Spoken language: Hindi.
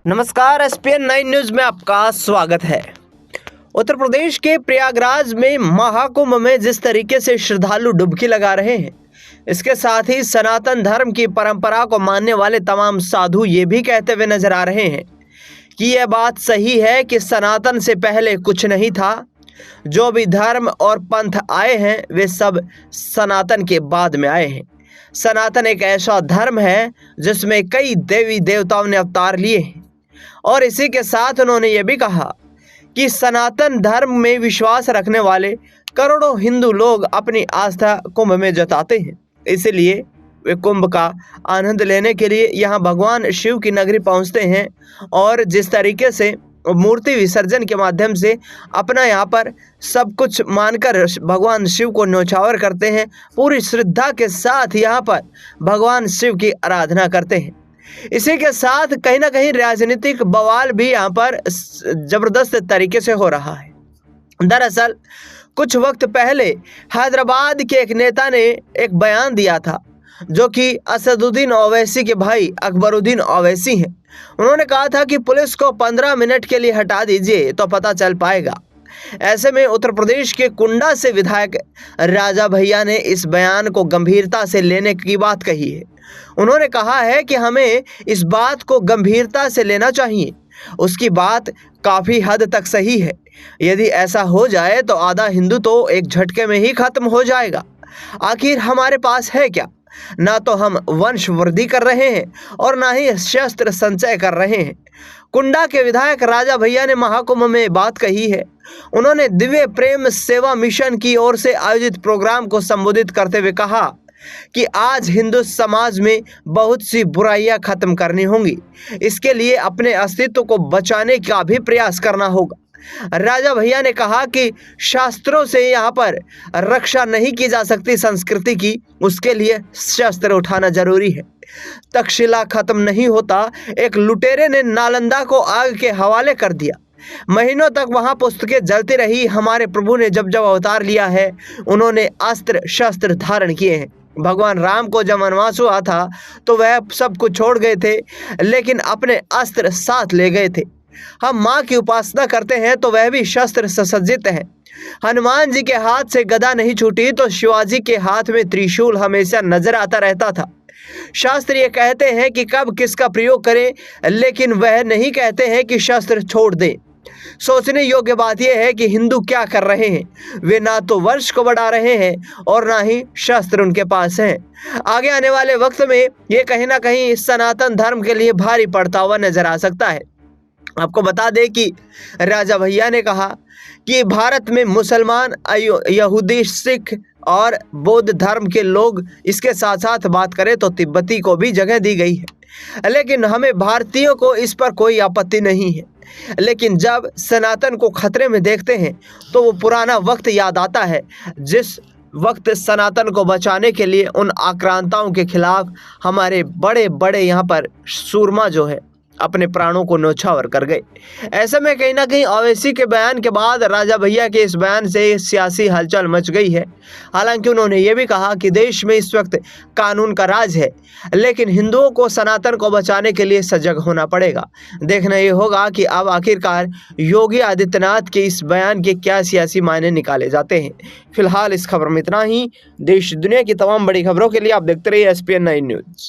नमस्कार, एसपीएन 9 न्यूज में आपका स्वागत है। उत्तर प्रदेश के प्रयागराज में महाकुंभ में जिस तरीके से श्रद्धालु डुबकी लगा रहे हैं, इसके साथ ही सनातन धर्म की परंपरा को मानने वाले तमाम साधु ये भी कहते हुए नजर आ रहे हैं कि यह बात सही है कि सनातन से पहले कुछ नहीं था। जो भी धर्म और पंथ आए हैं वे सब सनातन के बाद में आए हैं। सनातन एक ऐसा धर्म है जिसमें कई देवी देवताओं ने अवतार लिए हैं। और इसी के साथ उन्होंने ये भी कहा कि सनातन धर्म में विश्वास रखने वाले करोड़ों हिंदू लोग अपनी आस्था कुंभ में जताते हैं, इसलिए वे कुंभ का आनंद लेने के लिए यहाँ भगवान शिव की नगरी पहुँचते हैं। और जिस तरीके से मूर्ति विसर्जन के माध्यम से अपना यहाँ पर सब कुछ मानकर भगवान शिव को न्योछावर करते हैं, पूरी श्रद्धा के साथ यहाँ पर भगवान शिव की आराधना करते हैं। इसी के साथ कहीं ना कहीं राजनीतिक बवाल भी यहाँ पर जबरदस्त तरीके से हो रहा है। दरअसल कुछ वक्त पहले हैदराबाद के एक नेता ने एक बयान दिया था, जो कि असदुद्दीन ओवैसी के भाई अकबरुद्दीन ओवैसी हैं। उन्होंने कहा था कि पुलिस को 15 मिनट के लिए हटा दीजिए तो पता चल पाएगा। ऐसे में उत्तर प्रदेश के कुंडा से विधायक राजा भैया ने इस बयान को गंभीरता से लेने की बात कही है। उन्होंने कहा है कि हमें इस बात को गंभीरता से लेना चाहिए। उसकी बात काफ़ी हद तक सही है। यदि ऐसा हो जाए तो आधा हिंदू तो एक झटके में ही खत्म हो जाएगा। आखिर हमारे पास है क्या? ना तो हम वंश वृद्धि कर रहे हैं और ना ही शस्त्र संचय कर रहे हैं। कुंडा के विधायक राजा भैया ने महाकुंभ में बात कही है। उन्होंने दिव्य प्रेम सेवा मिशन की ओर से आयोजित प्रोग्राम को संबोधित करते हुए कहा कि आज हिंदू समाज में बहुत सी बुराइयां खत्म करनी होंगी। इसके लिए अपने अस्तित्व को बचाने का भी प्रयास करना होगा। राजा भैया ने कहा कि शास्त्रों से यहाँ पर रक्षा नहीं की जा सकती संस्कृति की, उसके लिए शस्त्र उठाना जरूरी है। तक्षशिला खत्म नहीं होता। एक लुटेरे ने नालंदा को आग के हवाले कर दिया। महीनों तक वहां पुस्तकें जलती रही। हमारे प्रभु ने जब जब अवतार लिया है, उन्होंने अस्त्र शस्त्र धारण किए हैं। भगवान राम को जब वनवास हुआ था तो वह सब कुछ छोड़ गए थे, लेकिन अपने अस्त्र साथ ले गए थे। हम माँ की उपासना करते हैं तो वह भी शस्त्र सुसज्जित है। हनुमान जी के हाथ से गदा नहीं छूटी तो शिवाजी के हाथ में त्रिशूल हमेशा नजर आता रहता था। शास्त्र ये कहते हैं कि कब किसका प्रयोग करें, लेकिन वह नहीं कहते हैं कि शस्त्र छोड़ दें। सोचने योग्य बात यह है कि हिंदू क्या कर रहे हैं। वे ना तो वंश को बढ़ा रहे हैं और ना ही शस्त्र उनके पास हैं। आगे आने वाले वक्त में ये कहीं ना कहीं सनातन धर्म के लिए भारी पड़ता हुआ नजर आ सकता है। आपको बता दें कि राजा भैया ने कहा कि भारत में मुसलमान, यहूदी, सिख और बौद्ध धर्म के लोग, इसके साथ साथ बात करें तो तिब्बती को भी जगह दी गई है, लेकिन हमें भारतीयों को इस पर कोई आपत्ति नहीं है। लेकिन जब सनातन को खतरे में देखते हैं तो वो पुराना वक्त याद आता है, जिस वक्त सनातन को बचाने के लिए उन आक्रांताओं के खिलाफ हमारे बड़े बड़े यहाँ पर सूरमा जो है अपने प्राणों को न्योछावर कर गए। ऐसे में कहीं ना कहीं ओवैसी के बयान के बाद राजा भैया के इस बयान से सियासी हलचल मच गई है। हालांकि उन्होंने ये भी कहा कि देश में इस वक्त कानून का राज है, लेकिन हिंदुओं को सनातन को बचाने के लिए सजग होना पड़ेगा। देखना ये होगा कि अब आखिरकार योगी आदित्यनाथ के इस बयान के क्या सियासी मायने निकाले जाते हैं। फिलहाल इस खबर में इतना ही। देश दुनिया की तमाम बड़ी खबरों के लिए आप देखते रहिए एसपीएन 9 न्यूज।